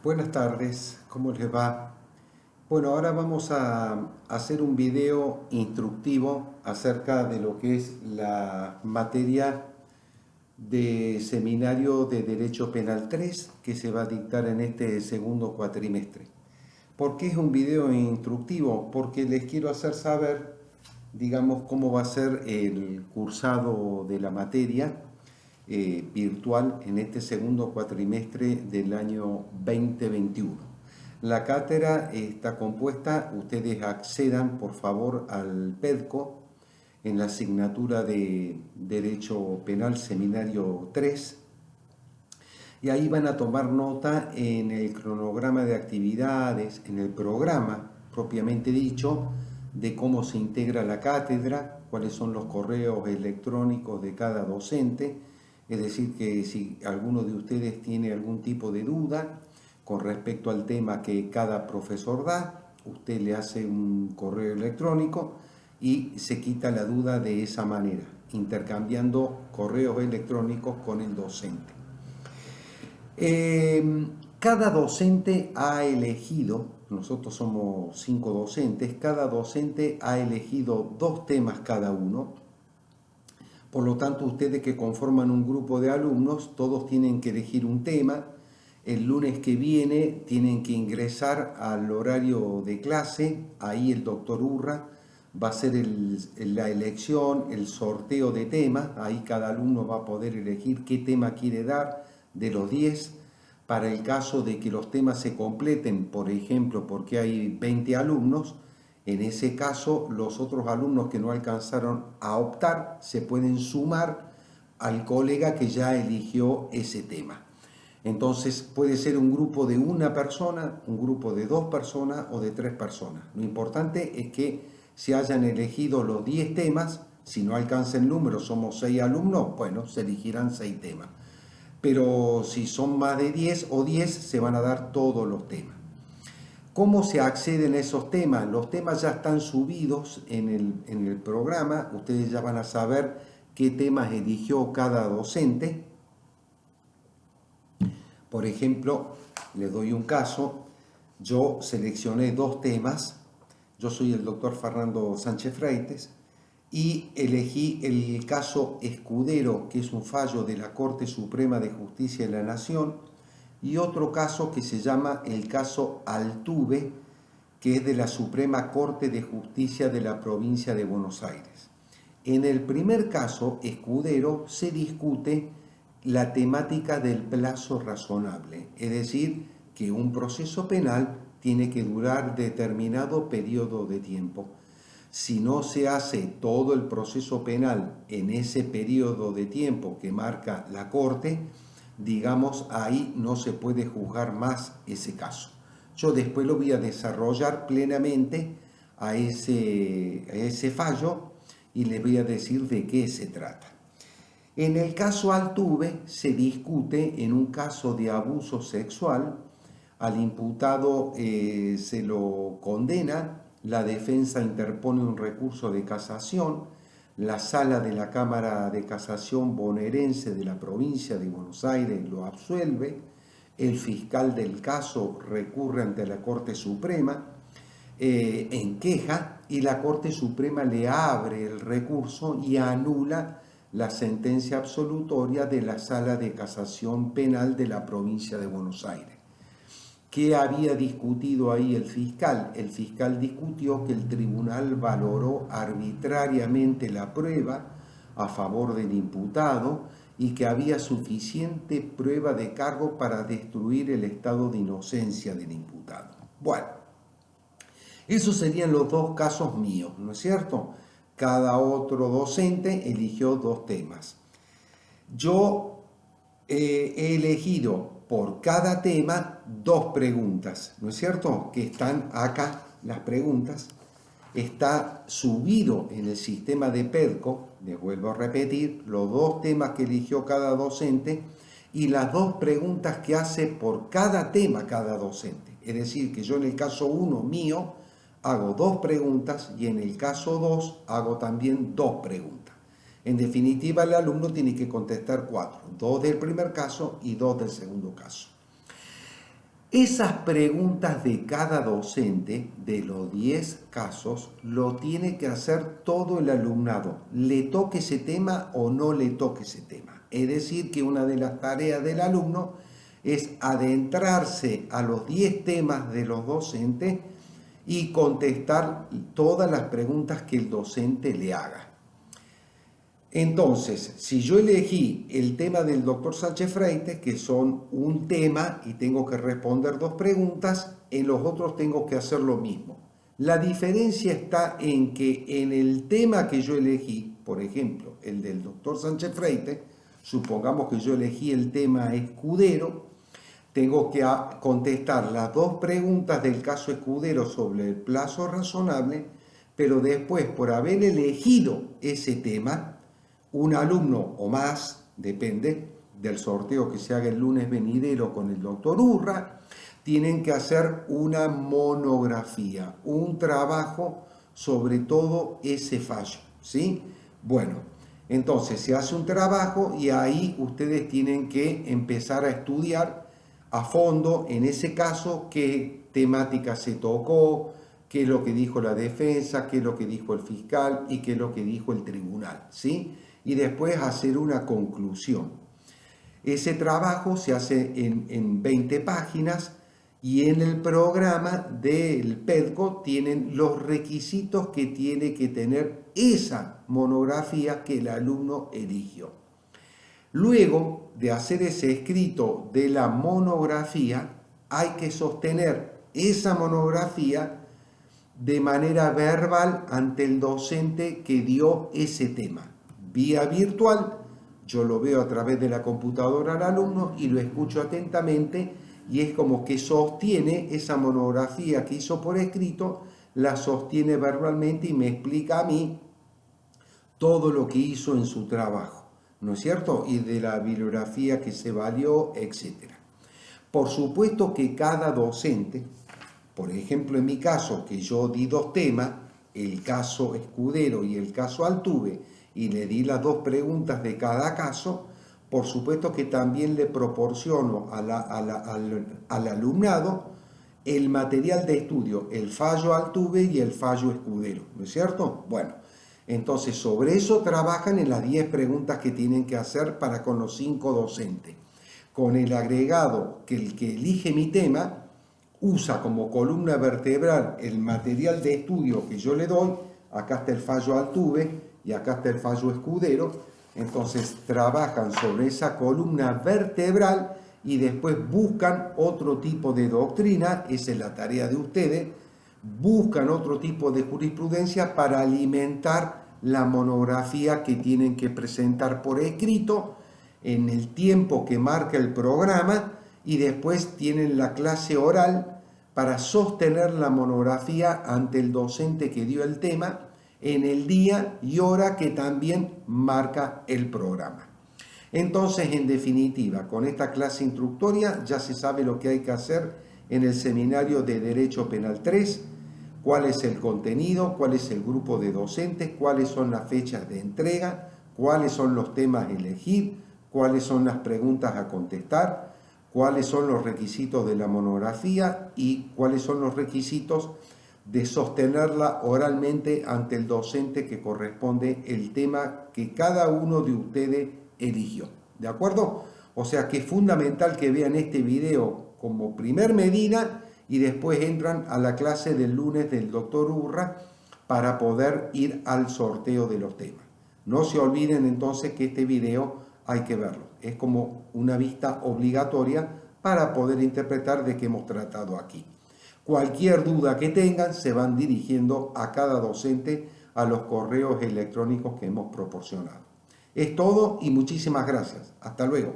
Buenas tardes, ¿cómo les va? Bueno, ahora vamos a hacer un video instructivo acerca de lo que es la materia de Seminario de Derecho Penal 3 que se va a dictar en este segundo cuatrimestre. ¿Por qué es un video instructivo? Porque les quiero hacer saber, digamos, cómo va a ser el cursado de la materia virtual en este segundo cuatrimestre del año 2021. La cátedra está compuesta, ustedes accedan por favor al PEDCO en la asignatura de Derecho Penal Seminario 3 y ahí van a tomar nota en el cronograma de actividades, en el programa propiamente dicho, de cómo se integra la cátedra, cuáles son los correos electrónicos de cada docente, es decir, que si alguno de ustedes tiene algún tipo de duda con respecto al tema que cada profesor da, usted le hace un correo electrónico y se quita la duda de esa manera, intercambiando correos electrónicos con el docente. Cada docente ha elegido, nosotros somos 5 docentes, cada docente ha elegido 2 temas cada uno. Por lo tanto, ustedes que conforman un grupo de alumnos, todos tienen que elegir un tema. El lunes que viene tienen que ingresar al horario de clase. Ahí el doctor Urra va a hacer la elección, el sorteo de temas. Ahí cada alumno va a poder elegir qué tema quiere dar de los 10. Para el caso de que los temas se completen, por ejemplo, porque hay 20 alumnos, en ese caso los otros alumnos que no alcanzaron a optar se pueden sumar al colega que ya eligió ese tema. Entonces puede ser un grupo de una persona, un grupo de 2 personas o de 3 personas. Lo importante es que se hayan elegido los 10 temas. Si no alcanza el número, somos 6 alumnos, bueno, se elegirán 6 temas. Pero si son más de 10 o 10, se van a dar todos los temas. ¿Cómo se acceden a esos temas? Los temas ya están subidos en el programa. Ustedes ya van a saber qué temas eligió cada docente. Por ejemplo, les doy un caso. Yo seleccioné 2 temas. Yo soy el doctor Fernando Sánchez Freites y elegí el caso Escudero, que es un fallo de la Corte Suprema de Justicia de la Nación, y otro caso que se llama el caso Altuve, que es de la Suprema Corte de Justicia de la Provincia de Buenos Aires. En el primer caso, Escudero, se discute la temática del plazo razonable, es decir, que un proceso penal tiene que durar determinado periodo de tiempo. Si no se hace todo el proceso penal en ese periodo de tiempo que marca la Corte, digamos, ahí no se puede juzgar más ese caso. Yo después lo voy a desarrollar plenamente a ese fallo y les voy a decir de qué se trata. En el caso Altuve se discute en un caso de abuso sexual, al imputado se lo condena, la defensa interpone un recurso de casación, la sala de la Cámara de Casación bonaerense de la provincia de Buenos Aires lo absuelve, el fiscal del caso recurre ante la Corte Suprema en queja y la Corte Suprema le abre el recurso y anula la sentencia absolutoria de la Sala de Casación Penal de la provincia de Buenos Aires. ¿Qué había discutido ahí el fiscal? El fiscal discutió que el tribunal valoró arbitrariamente la prueba a favor del imputado y que había suficiente prueba de cargo para destruir el estado de inocencia del imputado. Bueno, esos serían los 2 casos míos, ¿no es cierto? Cada otro docente eligió 2 temas. Yo he elegido por cada tema 2 preguntas, ¿no es cierto? Que están acá las preguntas. Está subido en el sistema de PEDCO, les vuelvo a repetir, los 2 temas que eligió cada docente y las 2 preguntas que hace por cada tema cada docente. Es decir, que yo en el caso 1 mío hago 2 preguntas y en el caso 2 hago también 2 preguntas. En definitiva, el alumno tiene que contestar 4, 2 del primer caso y 2 del segundo caso. Esas preguntas de cada docente, de los 10 casos, lo tiene que hacer todo el alumnado, le toque ese tema o no le toque ese tema. Es decir, que una de las tareas del alumno es adentrarse a los 10 temas de los docentes y contestar todas las preguntas que el docente le haga. Entonces, si yo elegí el tema del doctor Sánchez Freites, que son un tema y tengo que responder 2 preguntas, en los otros tengo que hacer lo mismo. La diferencia está en que en el tema que yo elegí, por ejemplo, el del doctor Sánchez Freites, supongamos que yo elegí el tema Escudero, tengo que contestar las 2 preguntas del caso Escudero sobre el plazo razonable, pero después, por haber elegido ese tema, un alumno o más, depende del sorteo que se haga el lunes venidero con el doctor Urra, tienen que hacer una monografía, un trabajo sobre todo ese fallo, ¿sí? Bueno, entonces se hace un trabajo y ahí ustedes tienen que empezar a estudiar a fondo, en ese caso, qué temática se tocó, qué es lo que dijo la defensa, qué es lo que dijo el fiscal y qué es lo que dijo el tribunal, ¿sí? Y después hacer una conclusión. Ese trabajo se hace en 20 páginas y en el programa del PEDCO tienen los requisitos que tiene que tener esa monografía que el alumno eligió. Luego de hacer ese escrito de la monografía, hay que sostener esa monografía de manera verbal ante el docente que dio ese tema. Vía virtual, yo lo veo a través de la computadora al alumno y lo escucho atentamente y es como que sostiene esa monografía que hizo por escrito, la sostiene verbalmente y me explica a mí todo lo que hizo en su trabajo, ¿no es cierto? Y de la bibliografía que se valió, etc. Por supuesto que cada docente, por ejemplo en mi caso, que yo di 2 temas, el caso Escudero y el caso Altuve, y le di las 2 preguntas de cada caso, por supuesto que también le proporciono al alumnado el material de estudio, el fallo Altuve y el fallo Escudero, ¿no es cierto? Bueno, entonces sobre eso trabajan en las 10 preguntas que tienen que hacer para con los 5 docentes. Con el agregado que el que elige mi tema usa como columna vertebral el material de estudio que yo le doy, acá está el fallo Altuve y acá está el fallo Escudero, entonces trabajan sobre esa columna vertebral y después buscan otro tipo de doctrina, esa es la tarea de ustedes, buscan otro tipo de jurisprudencia para alimentar la monografía que tienen que presentar por escrito en el tiempo que marca el programa y después tienen la clase oral para sostener la monografía ante el docente que dio el tema en el día y hora que también marca el programa. Entonces, en definitiva, con esta clase instructoria ya se sabe lo que hay que hacer en el seminario de Derecho Penal 3, cuál es el contenido, cuál es el grupo de docentes, cuáles son las fechas de entrega, cuáles son los temas a elegir, cuáles son las preguntas a contestar, cuáles son los requisitos de la monografía y cuáles son los requisitos de sostenerla oralmente ante el docente que corresponde el tema que cada uno de ustedes eligió. ¿De acuerdo? O sea que es fundamental que vean este video como primer medida y después entran a la clase del lunes del doctor Urra para poder ir al sorteo de los temas. No se olviden entonces que este video hay que verlo. Es como una vista obligatoria para poder interpretar de qué hemos tratado aquí. Cualquier duda que tengan se van dirigiendo a cada docente a los correos electrónicos que hemos proporcionado. Es todo y muchísimas gracias. Hasta luego.